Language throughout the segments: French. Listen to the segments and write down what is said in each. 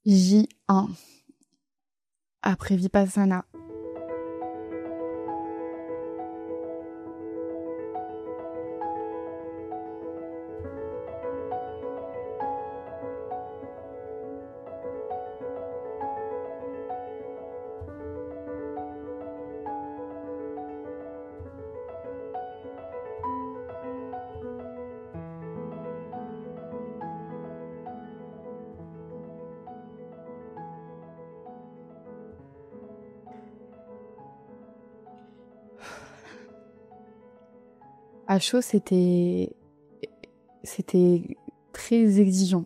J1 après Vipassana. À chaud, c'était très exigeant.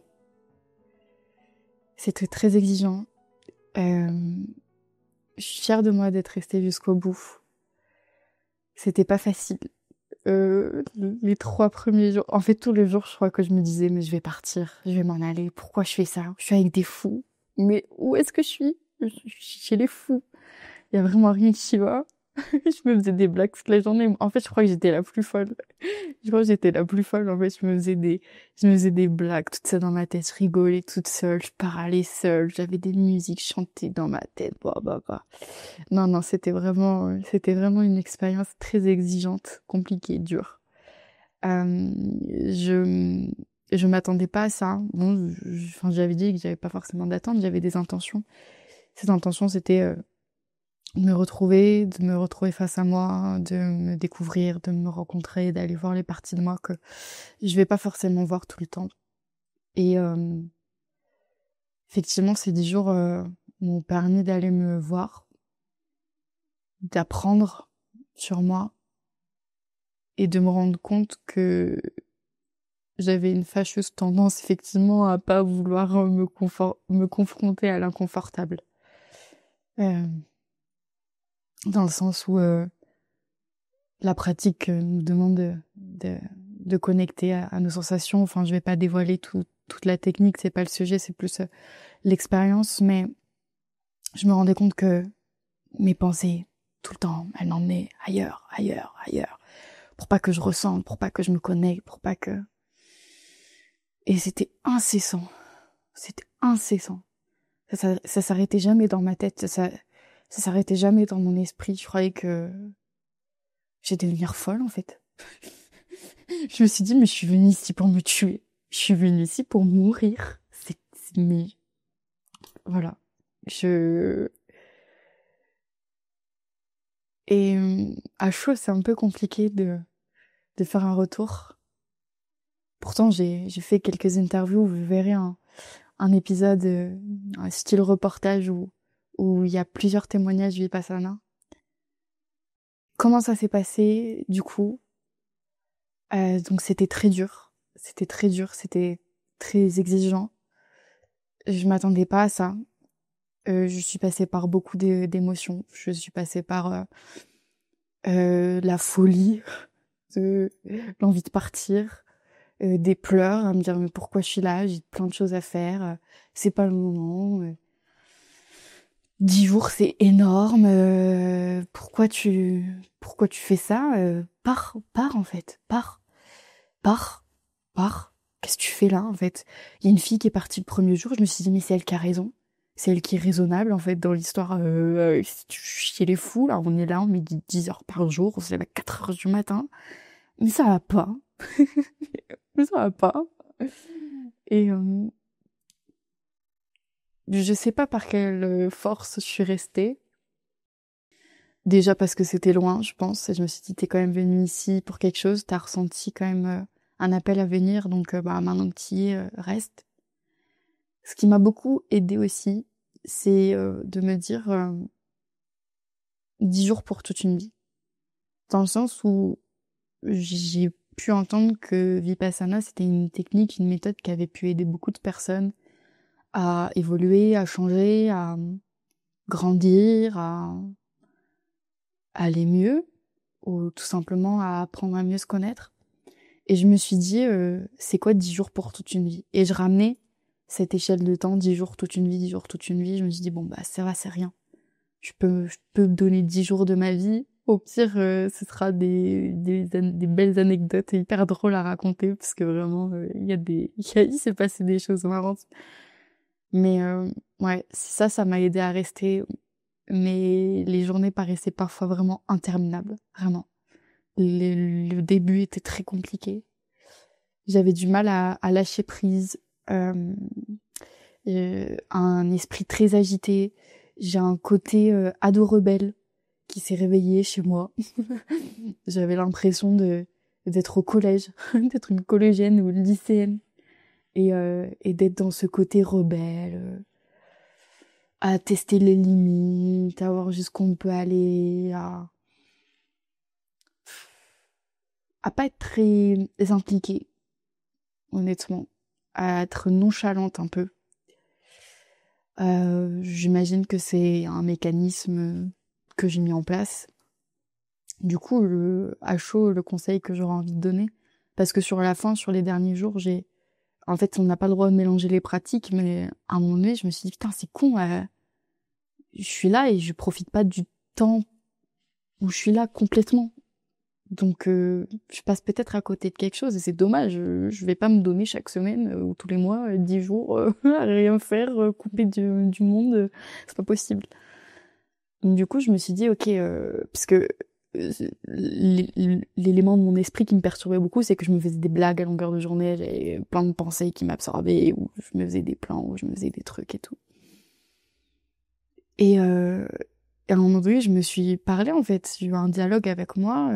C'était très exigeant. Je suis fière de moi d'être restée jusqu'au bout. C'était pas facile. Les 3 premiers jours, en fait, tous les jours, je crois que je me disais, mais je vais partir, je vais m'en aller. Pourquoi je fais ça? Je suis avec des fous. Mais où est-ce que je suis? Je suis chez les fous. Il y a vraiment rien qui va. Je me faisais des blagues toute la journée. En fait, je crois que j'étais la plus folle. Je crois que j'étais la plus folle. En fait, je me faisais des blagues, tout ça dans ma tête. Je rigolais toute seule. Je parlais seule. J'avais des musiques chantées dans ma tête. Bah. Non, non, c'était vraiment une expérience très exigeante, compliquée, dure. Euh, je, je m'attendais pas à ça. Bon, enfin, j'avais dit que j'avais pas forcément d'attente. J'avais des intentions. Ces intentions, c'était de me retrouver face à moi, de me découvrir, de me rencontrer, d'aller voir les parties de moi que je vais pas forcément voir tout le temps. Et effectivement, ces 10 jours m'ont permis d'aller me voir, d'apprendre sur moi et de me rendre compte que j'avais une fâcheuse tendance effectivement à pas vouloir me confronter à l'inconfortable. Euh, Dans le sens où la pratique nous demande de connecter à nos sensations. Enfin, je vais pas dévoiler toute la technique, c'est pas le sujet, c'est plus l'expérience, mais je me rendais compte que mes pensées, tout le temps, elles m'emmenaient ailleurs, pour pas que je ressente, pour pas que je me connecte, pour pas que... Et c'était incessant. Ça s'arrêtait jamais dans ma tête, ça s'arrêtait jamais dans mon esprit. Je croyais que j'allais devenir folle, en fait. Je me suis dit, mais je suis venue ici pour me tuer. Je suis venue ici pour mourir. Mais, voilà. Je, et, à chaud, c'est un peu compliqué de faire un retour. Pourtant, j'ai fait quelques interviews, vous verrez un épisode, un style reportage où il y a plusieurs témoignages Vipassana. Comment ça s'est passé, du coup? Donc c'était très dur. C'était très exigeant. Je m'attendais pas à ça. Je suis passée par beaucoup d'émotions. Je suis passée par la folie, l'envie de partir, des pleurs, à me dire mais pourquoi je suis là, j'ai plein de choses à faire, c'est pas le moment. 10 jours, c'est énorme. Pourquoi tu fais ça? Pars en fait, pars, pars. Qu'est-ce que tu fais là en fait? Il y a une fille qui est partie le premier jour. Je me suis dit mais c'est elle qui a raison. C'est elle qui est raisonnable en fait dans l'histoire. Chez les fous là, on est là, on met 10 heures par jour, on se lève à 4 heures du matin. Mais ça va pas. Mais ça va pas. Et je sais pas par quelle force je suis restée. Déjà parce que c'était loin, je pense. Et je me suis dit, t'es quand même venu ici pour quelque chose. T'as ressenti quand même un appel à venir. Donc, bah, maintenant que t'y es, reste. Ce qui m'a beaucoup aidé aussi, c'est de me dire 10 jours pour toute une vie. Dans le sens où j'ai pu entendre que Vipassana, c'était une technique, une méthode qui avait pu aider beaucoup de personnes à évoluer, à changer, à grandir, à aller mieux, ou tout simplement à apprendre à mieux se connaître. Et je me suis dit, c'est quoi 10 jours pour toute une vie? Et je ramenais cette échelle de temps, 10 jours, toute une vie, 10 jours, toute une vie. Je me suis dit, bon, bah, ça va, c'est rien. Je peux me donner 10 jours de ma vie. Au pire, ce sera des belles anecdotes hyper drôles à raconter, parce que vraiment, il s'est passé des choses marrantes. Mais ouais, ça m'a aidé à rester. Mais les journées paraissaient parfois vraiment interminables, vraiment. Le début était très compliqué. J'avais du mal à lâcher prise. Un esprit très agité. J'ai un côté ado rebelle qui s'est réveillé chez moi. J'avais l'impression d'être au collège, d'être une collégienne ou une lycéenne. Et d'être dans ce côté rebelle, à tester les limites, à voir jusqu'où on peut aller, à pas être très impliquée, honnêtement, à être nonchalante un peu. J'imagine que c'est un mécanisme que j'ai mis en place. Du coup, à chaud, le conseil que j'aurais envie de donner, parce que sur la fin, sur les derniers jours, en fait, on n'a pas le droit de mélanger les pratiques, mais à un moment donné, je me suis dit, putain, c'est con, je suis là et je profite pas du temps où je suis là complètement. Donc, je passe peut-être à côté de quelque chose et c'est dommage. Je vais pas me donner chaque semaine ou tous les mois 10 jours à rien faire, couper du monde. C'est pas possible. Donc, du coup, je me suis dit, ok, parce que l'élément de mon esprit qui me perturbait beaucoup, c'est que je me faisais des blagues à longueur de journée. J'avais plein de pensées qui m'absorbaient, ou je me faisais des plans, ou je me faisais des trucs et tout. Et à un moment donné, je me suis parlé, en fait. J'ai eu un dialogue avec moi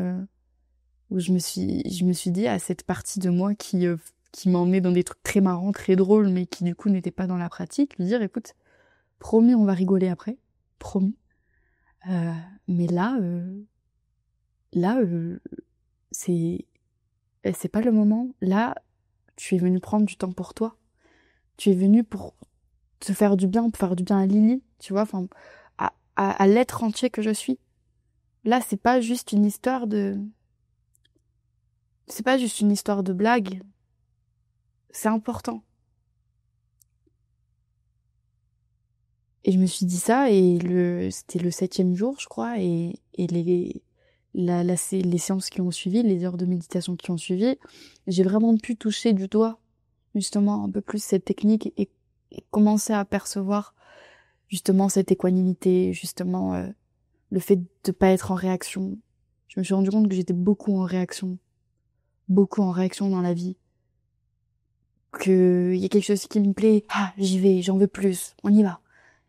où je me suis dit à cette partie de moi qui m'emmenait dans des trucs très marrants, très drôles, mais qui du coup n'étaient pas dans la pratique, lui dire, écoute, promis, on va rigoler après. Promis. Mais là, c'est pas le moment. Là, tu es venu prendre du temps pour toi. Tu es venu pour te faire du bien, pour faire du bien à Lily, tu vois, enfin, à l'être entier que je suis. Là, c'est pas juste une histoire blague. C'est important. Et je me suis dit ça, et c'était le 7e jour, je crois, et les séances qui ont suivi, les heures de méditation qui ont suivi, j'ai vraiment pu toucher du doigt, justement, un peu plus cette technique et commencer à percevoir, justement, cette équanimité, justement, le fait de pas être en réaction. Je me suis rendu compte que j'étais beaucoup en réaction dans la vie. Que y a quelque chose qui me plaît, ah, j'y vais, j'en veux plus, on y va.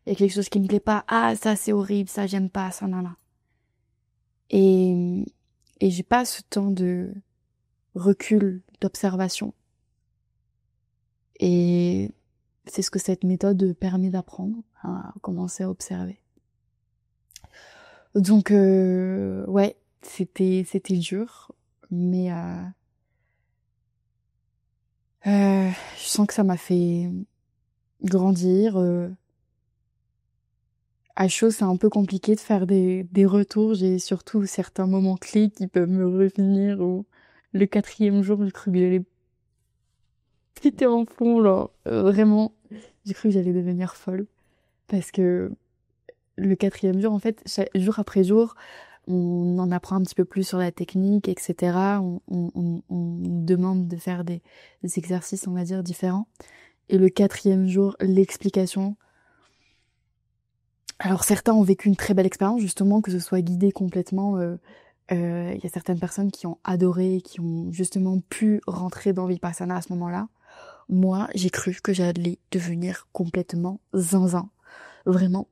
Il y a quelque chose qui me plaît pas, ah, ça c'est horrible, ça j'aime pas, ça nan nan. Et, et j'ai pas ce temps de recul, d'observation. Et c'est ce que cette méthode permet d'apprendre, à commencer à observer. Donc, ouais, c'était dur, mais je sens que ça m'a fait grandir. À chaud, c'est un peu compliqué de faire des retours. J'ai surtout certains moments clés qui peuvent me revenir. Ou le 4e jour, j'ai cru que j'allais péter en fond, genre vraiment. J'ai cru que j'allais devenir folle. Parce que le 4e jour, en fait, jour après jour, on en apprend un petit peu plus sur la technique, etc. On demande de faire des exercices, on va dire, différents. Et le 4e jour, l'explication. Alors certains ont vécu une très belle expérience, justement, que ce soit guidé complètement. Y a certaines personnes qui ont adoré, qui ont justement pu rentrer dans Vipassana à ce moment-là. Moi, j'ai cru que j'allais devenir complètement zinzin. Vraiment,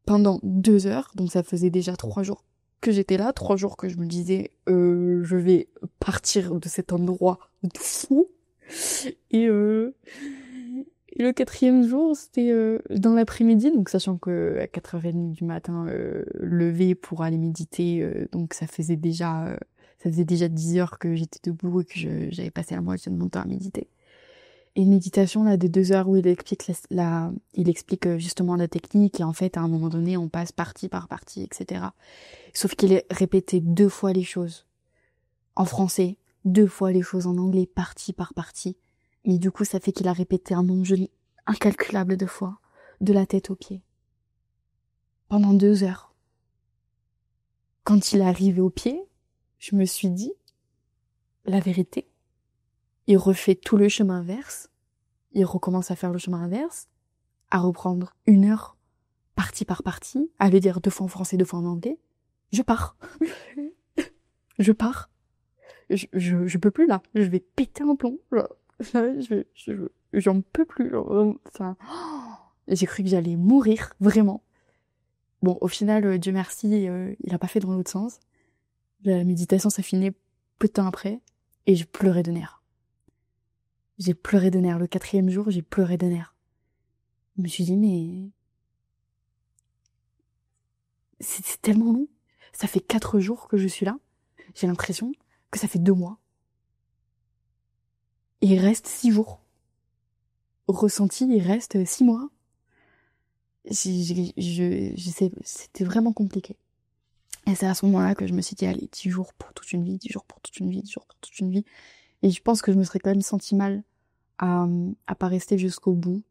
pendant 2 heures, donc ça faisait déjà 3 jours que j'étais là, 3 jours que je me disais, je vais partir de cet endroit de fou. Et le 4e jour, c'était dans l'après-midi, donc sachant que à 4h30 du matin, lever pour aller méditer, donc ça faisait déjà 10 heures que j'étais debout et que j'avais passé la moitié de mon temps à méditer. Et une méditation là de 2 heures où il explique il explique justement la technique, et en fait à un moment donné on passe partie par partie, etc. Sauf qu'il est répété 2 fois les choses en français, 2 fois les choses en anglais, partie par partie. Mais du coup, ça fait qu'il a répété un nombre incalculable de fois, de la tête aux pieds. Pendant 2 heures. Quand il est arrivé au pied, je me suis dit, la vérité, il refait tout le chemin inverse, il recommence à faire le chemin inverse, à reprendre 1 heure, partie par partie, à le dire 2 fois en français, 2 fois en anglais, je pars. Je pars. Je peux plus là. Je vais péter un plomb. J'en peux plus. Enfin, j'ai cru que j'allais mourir, vraiment. Bon, au final, Dieu merci, il a pas fait dans l'autre sens. La méditation s'est finie peu de temps après, et je pleurais de nerfs. J'ai pleuré de nerfs. Le 4e jour, j'ai pleuré de nerfs. Je me suis dit, mais c'est tellement long. Ça fait 4 jours que je suis là. J'ai l'impression que ça fait 2 mois. Et il reste 6 jours. Ressenti, il reste 6 mois. Je sais, c'était vraiment compliqué. Et c'est à ce moment-là que je me suis dit, allez, 10 jours pour toute une vie, 10 jours pour toute une vie, 10 jours pour toute une vie. Et je pense que je me serais quand même senti mal à pas rester jusqu'au bout.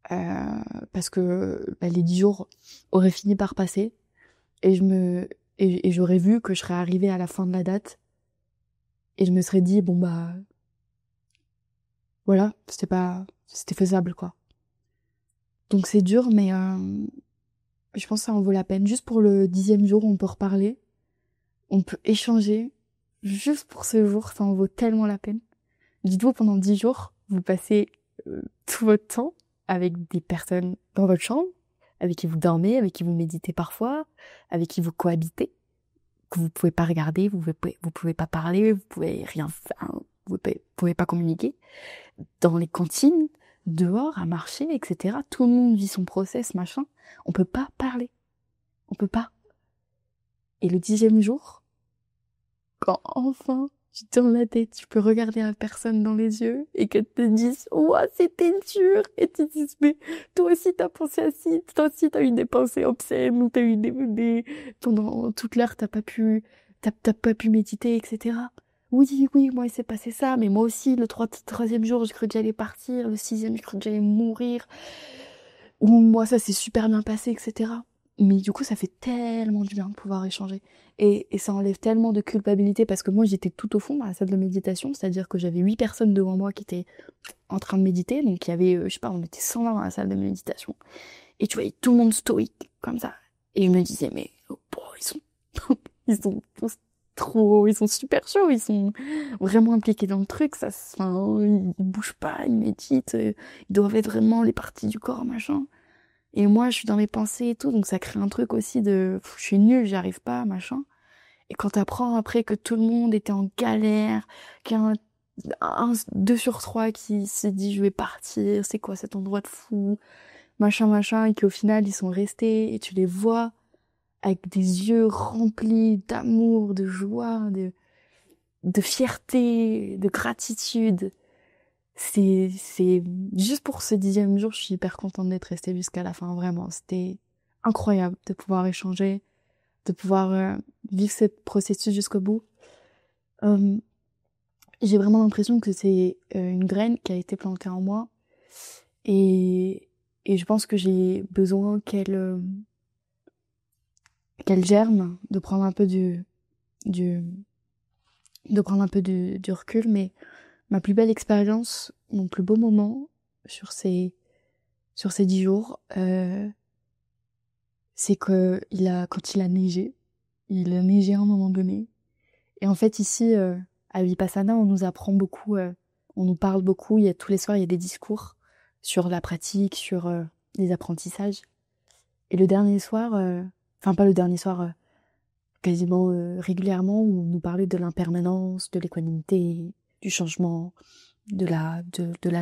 Parce que les 10 jours auraient fini par passer. Et j'aurais vu que je serais arrivée à la fin de la date. Et je me serais dit, bon bah, voilà, c'était faisable, quoi. Donc c'est dur, mais je pense que ça en vaut la peine. Juste pour le 10e jour, on peut reparler. On peut échanger. Juste pour ce jour, ça en vaut tellement la peine. Dites-vous, pendant 10 jours, vous passez tout votre temps avec des personnes dans votre chambre, avec qui vous dormez, avec qui vous méditez parfois, avec qui vous cohabitez, que vous pouvez pas regarder, vous pouvez pas parler, vous pouvez rien faire, vous pouvez pas communiquer. Dans les cantines, dehors, à marcher, etc. Tout le monde vit son process, machin. On peut pas parler. On peut pas. Et le 10e jour, quand enfin tu tournes la tête, tu peux regarder la personne dans les yeux et qu'elle te dise « Ouah, c'était dur !» Et tu te dises « Mais toi aussi t'as pensé à ci, toi aussi t'as eu des pensées obscènes, ou t'as eu pendant toute l'heure t'as pas pu méditer, etc. » Oui, moi il s'est passé ça, mais moi aussi, le 3e jour, j'ai cru que j'allais partir, le 6e, j'ai cru que j'allais mourir. Ou moi, ça s'est super bien passé, etc. Mais du coup, ça fait tellement du bien de pouvoir échanger. Et ça enlève tellement de culpabilité parce que moi, j'étais tout au fond dans la salle de méditation, c'est-à-dire que j'avais 8 personnes devant moi qui étaient en train de méditer, donc il y avait, je sais pas, on était 120 dans la salle de méditation. Et tu voyais tout le monde stoïque, comme ça. Et je me disais, mais, oh, ils sont tous ils sont super chauds, ils sont vraiment impliqués dans le truc, ils bougent pas, ils méditent, ils doivent être vraiment les parties du corps, machin. Et moi, je suis dans mes pensées et tout, donc ça crée un truc aussi de, je suis nulle, j'y arrive pas, machin. Et quand t'apprends après que tout le monde était en galère, qu'il y a un 2 sur 3 qui s'est dit je vais partir, c'est quoi cet endroit de fou, machin, et qu'au final ils sont restés, et tu les vois avec des yeux remplis d'amour, de joie, de fierté, de gratitude. C'est juste pour ce 10e jour, je suis hyper contente d'être restée jusqu'à la fin, vraiment. C'était incroyable de pouvoir échanger, de pouvoir vivre ce processus jusqu'au bout. J'ai vraiment l'impression que c'est une graine qui a été plantée en moi et je pense que j'ai besoin qu'elle germe, de prendre un peu du recul, mais ma plus belle expérience, mon plus beau moment sur ces 10 jours, c'est que quand il a neigé à un moment donné. Et en fait, ici, à Vipassana, on nous apprend beaucoup, on nous parle beaucoup. Tous les soirs, il y a des discours sur la pratique, sur les apprentissages. Et le dernier soir, enfin pas le dernier soir, quasiment régulièrement, où on nous parlait de l'impermanence, de l'équanimité, du changement, de la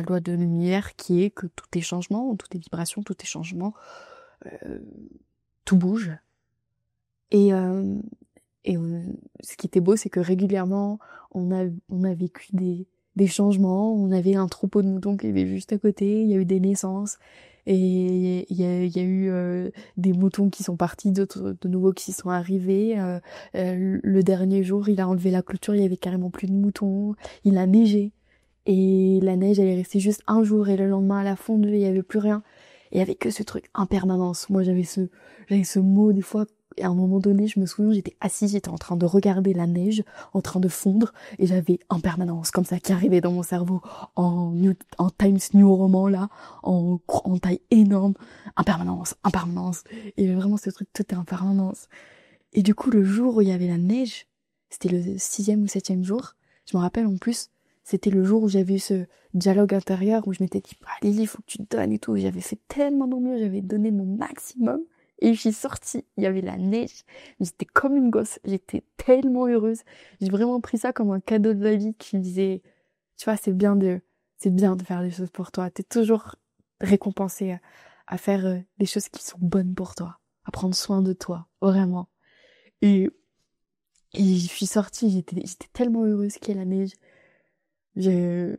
loi de l'univers, qui est que tout est changement, tout est vibration, tout est changement, tout bouge. Et ce qui était beau, c'est que régulièrement, on a vécu des changements. On avait un troupeau de moutons qui était juste à côté. Il y a eu des naissances. Et il y a eu des moutons qui sont partis, d'autres de nouveaux qui sont arrivés. Le dernier jour, il a enlevé la clôture, il y avait carrément plus de moutons. Il a neigé. Et la neige, elle est restée juste un jour. Et le lendemain, elle a fondu, il y avait plus rien. Et il y avait que ce truc, impermanence. Moi, j'avais ce mot, des fois, Et à un moment donné, je me souviens, j'étais assise, j'étais en train de regarder la neige en train de fondre et j'avais en permanence comme ça qui arrivait dans mon cerveau en Times New Roman là, en taille énorme, impermanence. Et vraiment ce truc, tout est impermanence. Et du coup, le jour où il y avait la neige, c'était le 6e ou 7e jour, je me rappelle en plus, c'était le jour où j'avais eu ce dialogue intérieur où je m'étais dit, ah, Lily, il faut que tu te donnes et tout. J'avais fait tellement de mieux, j'avais donné mon maximum. Et je suis sortie, il y avait la neige. J'étais comme une gosse, j'étais tellement heureuse. J'ai vraiment pris ça comme un cadeau de la vie qui me disait, tu vois, c'est bien de faire des choses pour toi. T'es toujours récompensé à faire des choses qui sont bonnes pour toi, à prendre soin de toi, vraiment. Et, et je suis sortie, j'étais tellement heureuse qu'il y ait la neige. J'ai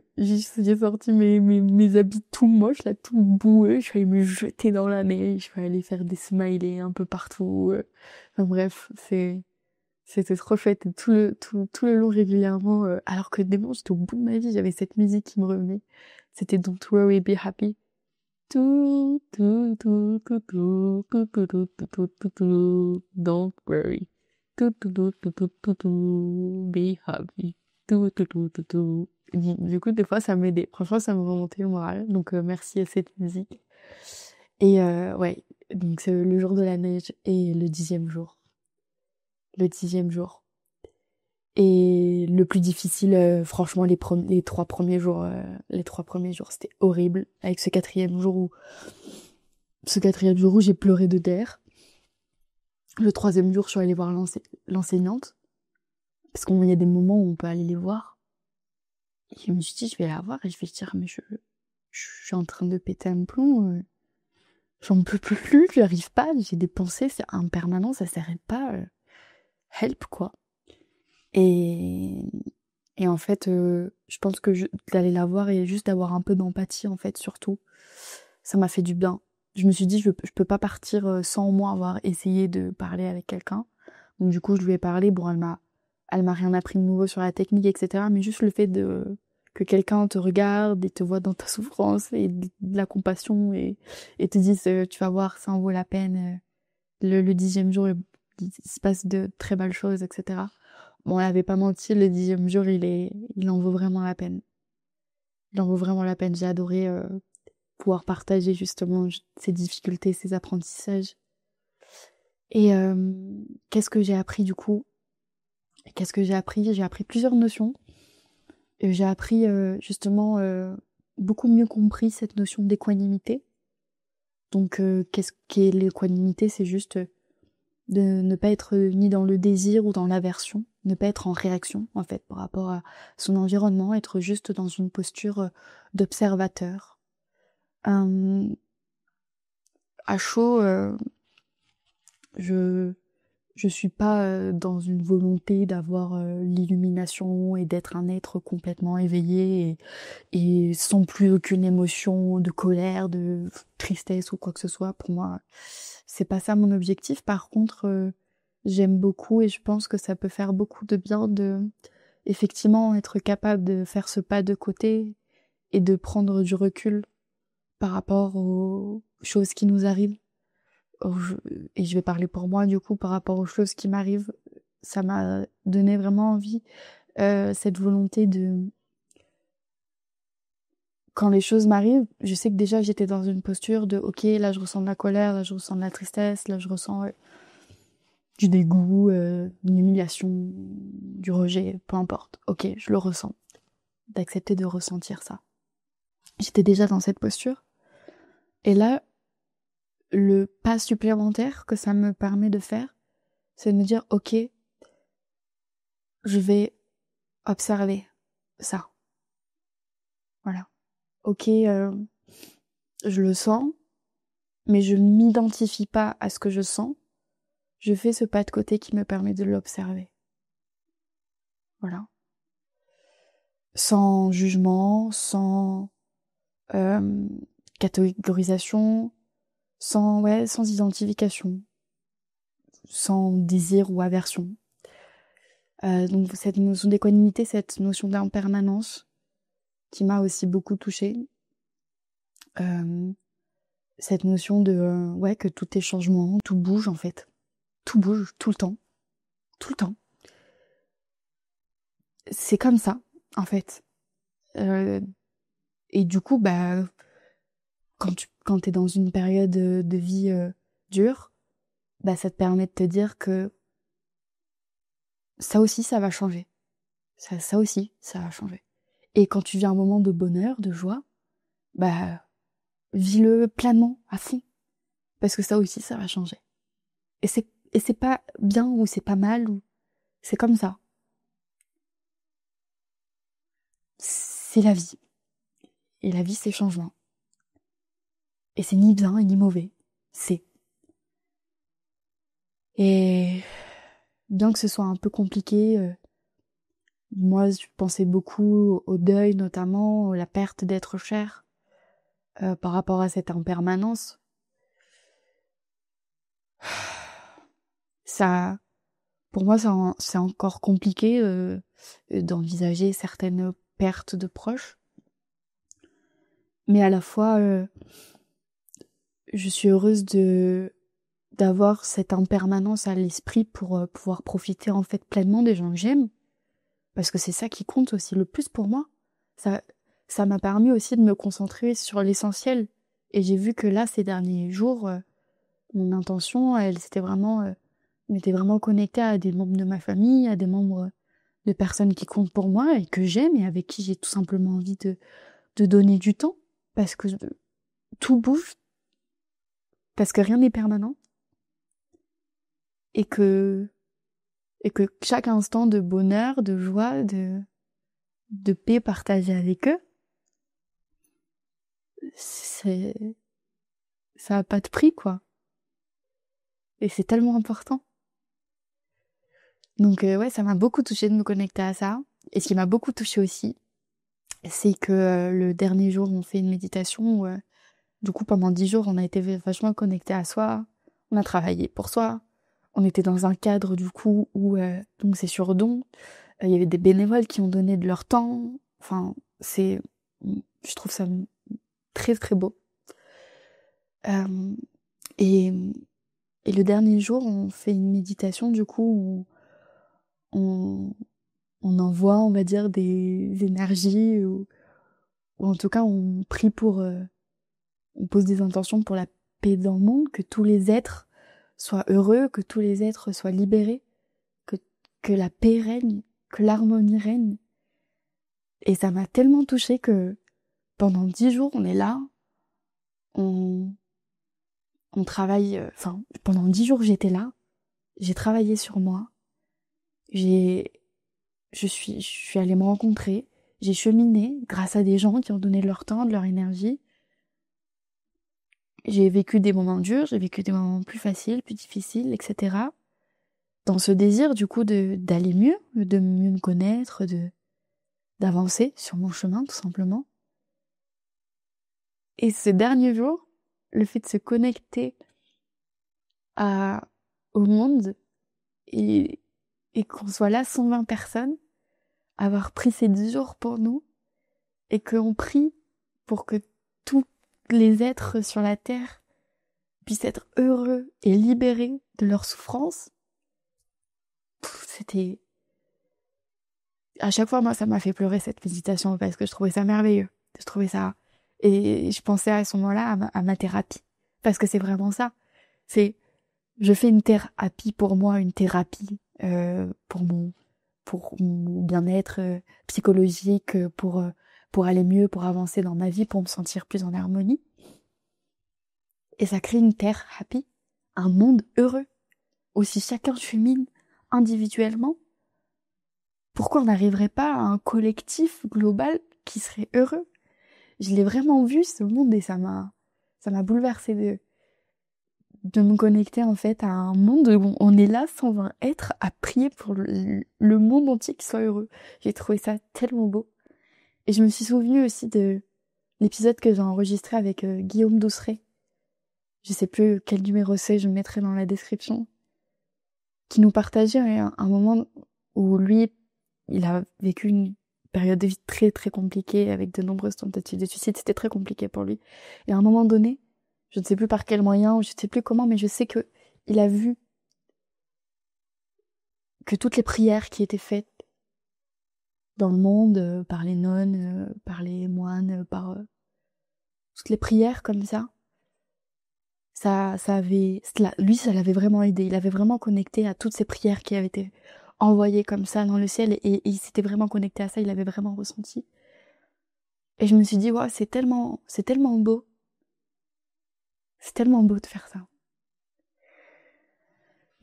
sorti mes habits tout moches, là, tout boueux. Je suis allée me jeter dans la neige. Je suis allée faire des smileys un peu partout. Enfin bref, c'était trop chouette. Et tout le long régulièrement, alors que des moments, j'étais au bout de ma vie, j'avais cette musique qui me revenait. C'était Don't Worry, Be Happy. Tout, tout, tout, tout, tout, tout, tout, tout, tout, tout, tout, tout, don't worry. Tout, tout, tout, tout, tout, tout, tout, be happy. Tout, tout, tout, tout, tout. Du coup, des fois, ça m'aidait. Franchement, ça me remontait le moral. Donc, merci à cette musique. Et ouais, donc c'est le jour de la neige et le 10e jour. Le 10e jour. Et le plus difficile, franchement, les 3 premiers jours, c'était horrible. Avec ce 4e jour où j'ai pleuré de terre. Le 3e jour, je suis allée voir l'enseignante. Parce qu'il y a des moments où on peut aller les voir. Et je me suis dit, je vais la voir et je vais dire, mais je suis en train de péter un plomb. J'en peux plus, j'y arrive pas. J'ai des pensées, c'est en permanence, ça s'arrête pas. Help, quoi. Et en fait, je pense que d'aller la voir et juste d'avoir un peu d'empathie, en fait, surtout, ça m'a fait du bien. Je me suis dit, je peux pas partir sans au moins avoir essayé de parler avec quelqu'un. Donc du coup, je lui ai parlé. Bon, elle m'a rien appris de nouveau sur la technique, etc. Mais juste le fait que quelqu'un te regarde et te voit dans ta souffrance et de la compassion et te dise, tu vas voir, ça en vaut la peine. Le 10e jour, il se passe de très belles choses, etc. Bon, elle avait pas menti, le 10e jour, il en vaut vraiment la peine. Il en vaut vraiment la peine. J'ai adoré pouvoir partager justement ces difficultés, ces apprentissages. Et qu'est-ce que j'ai appris du coup? Qu'est-ce que j'ai appris? J'ai appris plusieurs notions. J'ai appris justement beaucoup mieux compris cette notion d'équanimité. Donc qu'est-ce qu'est l'équanimité? C'est juste de ne pas être ni dans le désir ou dans l'aversion, ne pas être en réaction en fait par rapport à son environnement, être juste dans une posture d'observateur. À chaud, je suis pas dans une volonté d'avoir l'illumination et d'être un être complètement éveillé et sans plus aucune émotion de colère, de tristesse ou quoi que ce soit. Pour moi, c'est pas ça mon objectif. Par contre, j'aime beaucoup et je pense que ça peut faire beaucoup de bien de effectivement être capable de faire ce pas de côté et de prendre du recul par rapport aux choses qui nous arrivent. Et je vais parler pour moi du coup par rapport aux choses qui m'arrivent. Ça m'a donné vraiment envie, cette volonté de... Quand les choses m'arrivent, je sais que déjà j'étais dans une posture de ok, là je ressens de la colère, là je ressens de la tristesse, là je ressens du dégoût, une humiliation, du rejet, peu importe. Ok, je le ressens. D'accepter de ressentir ça. J'étais déjà dans cette posture. Et là, le pas supplémentaire que ça me permet de faire, c'est de me dire ok, je vais observer ça. Voilà. Ok, je le sens, mais je ne m'identifie pas à ce que je sens. Je fais ce pas de côté qui me permet de l'observer. Voilà. Sans jugement, sans catégorisation, sans identification, sans désir ou aversion. Donc cette notion d'équanimité, cette notion d'impermanence qui m'a aussi beaucoup touchée. Cette notion de que tout est changement, tout bouge en fait. tout bouge tout le temps. Tout le temps. C'est comme ça, en fait. Et du coup, quand t'es dans une période de vie dure, ça te permet de te dire que ça aussi, ça va changer. Ça aussi, ça va changer. Et quand tu vis un moment de bonheur, de joie, vis-le pleinement, à fond. Parce que ça aussi, ça va changer. Et c'est pas bien ou c'est pas mal, ou c'est comme ça. C'est la vie. Et la vie, c'est changement. Et c'est ni bien ni mauvais. C'est. Et bien que ce soit un peu compliqué, moi, je pensais beaucoup au deuil, notamment, à la perte d'être cher, par rapport à cette impermanence. Ça, pour moi, c'est encore compliqué d'envisager certaines pertes de proches. Mais à la fois, je suis heureuse d'avoir cette impermanence à l'esprit pour pouvoir profiter en fait pleinement des gens que j'aime. Parce que c'est ça qui compte aussi le plus pour moi. Ça m'a permis aussi de me concentrer sur l'essentiel. Et j'ai vu que là, ces derniers jours, mon intention, elle m'était vraiment connectée à des membres de ma famille, à des membres de personnes qui comptent pour moi et que j'aime et avec qui j'ai tout simplement envie de donner du temps. Parce que tout bouge, parce que rien n'est permanent. Et que chaque instant de bonheur, de joie, de paix partagée avec eux, ça a pas de prix, quoi. Et c'est tellement important. Donc ouais, ça m'a beaucoup touchée de me connecter à ça. Et ce qui m'a beaucoup touchée aussi, c'est que le dernier jour, on fait une méditation où, du coup, pendant 10 jours, on a été vachement connectés à soi. On a travaillé pour soi. On était dans un cadre, du coup, où donc c'est sur don. Il y avait des bénévoles qui ont donné de leur temps. Enfin, je trouve ça très très beau. Et le dernier jour, on fait une méditation, du coup, où on envoie, on va dire, des énergies, ou en tout cas, on prie on pose des intentions pour la paix dans le monde, que tous les êtres soient heureux, que tous les êtres soient libérés, que la paix règne, que l'harmonie règne. Et ça m'a tellement touchée que pendant 10 jours, on est là, on travaille, pendant 10 jours, j'étais là, j'ai travaillé sur moi, je suis allée me rencontrer, j'ai cheminé grâce à des gens qui ont donné de leur temps, de leur énergie. J'ai vécu des moments durs, j'ai vécu des moments plus faciles, plus difficiles, etc. Dans ce désir, du coup, d'aller mieux, de mieux me connaître, d'avancer sur mon chemin, tout simplement. Et ces derniers jours, le fait de se connecter au monde et qu'on soit là, 120 personnes, avoir pris ces 10 jours pour nous et qu'on prie pour que tous les êtres sur la terre puissent être heureux et libérés de leur souffrance, c'était... À chaque fois, moi, ça m'a fait pleurer cette méditation parce que je trouvais ça merveilleux. Je trouvais ça... Et je pensais à ce moment-là à ma thérapie. Parce que c'est vraiment ça. Je fais une thérapie pour moi, une thérapie pour mon bien-être psychologique, pour aller mieux, pour avancer dans ma vie, pour me sentir plus en harmonie. Et ça crée une thérapie, un monde heureux. Aussi chacun chemine individuellement. Pourquoi on n'arriverait pas à un collectif global qui serait heureux? Je l'ai vraiment vu, ce monde, et ça m'a bouleversée de me connecter en fait à un monde où on est là sans être à prier pour le monde entier qui soit heureux. J'ai trouvé ça tellement beau. Et je me suis souvenue aussi de l'épisode que j'ai enregistré avec Guillaume Douceret. Je sais plus quel numéro c'est, je le mettrai dans la description. Qui nous partageait un moment où lui, il a vécu une période de vie très très compliquée avec de nombreuses tentatives de suicide. C'était très compliqué pour lui. Et à un moment donné, je ne sais plus par quel moyen, ou je ne sais plus comment, mais je sais que il a vu que toutes les prières qui étaient faites dans le monde, par les nonnes, par les moines, par toutes les prières comme lui, ça l'avait vraiment aidé. Il avait vraiment connecté à toutes ces prières qui avaient été envoyées comme ça dans le ciel et il s'était vraiment connecté à ça, il avait vraiment ressenti. Et je me suis dit, ouais, c'est tellement beau. C'est tellement beau de faire ça.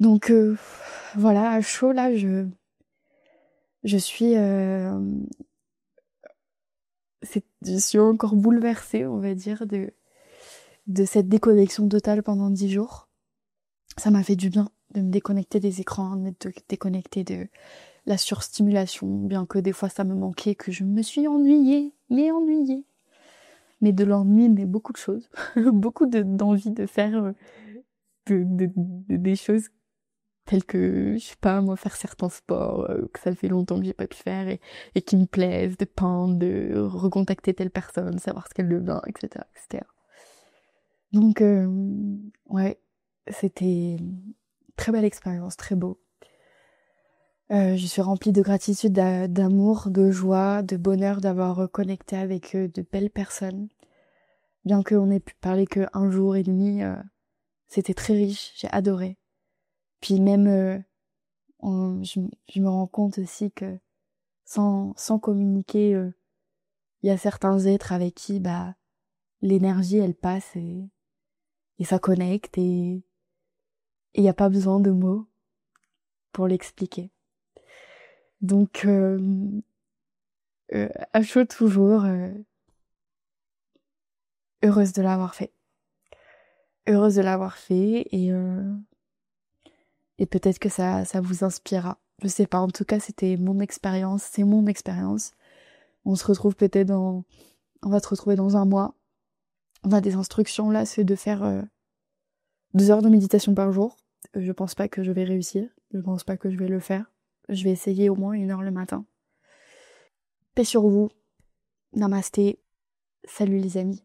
Donc, voilà, à chaud, là, je suis encore bouleversée, on va dire, de cette déconnexion totale pendant 10 jours. Ça m'a fait du bien de me déconnecter des écrans, de me déconnecter de la surstimulation, bien que des fois ça me manquait, que je me suis ennuyée. Mais de l'ennui, mais beaucoup de choses. Beaucoup d'envie de faire des choses telles que, je sais pas, moi, faire certains sports que ça fait longtemps que j'ai pas pu faire et qui me plaisent, de peindre, de recontacter telle personne, savoir ce qu'elle devient, etc., etc. Donc, ouais, c'était une très belle expérience, très beau. Je suis remplie de gratitude, d'amour, de joie, de bonheur d'avoir reconnecté avec de belles personnes. Bien qu'on ait pu parler qu'un jour et demi, c'était très riche, j'ai adoré. Puis même, je me rends compte aussi que sans communiquer, il y a certains êtres avec qui l'énergie elle passe et ça connecte et il n'y a pas besoin de mots pour l'expliquer. Donc, à chaud toujours, heureuse de l'avoir fait. Heureuse de l'avoir fait et peut-être que ça vous inspirera. Je sais pas, en tout cas c'était mon expérience, c'est mon expérience. On se retrouve peut-être on va se retrouver dans un mois. On a des instructions là, c'est de faire 2 heures de méditation par jour. Je pense pas que je vais réussir, je pense pas que je vais le faire. Je vais essayer au moins 1 heure le matin. Paix sur vous, namasté, salut les amis.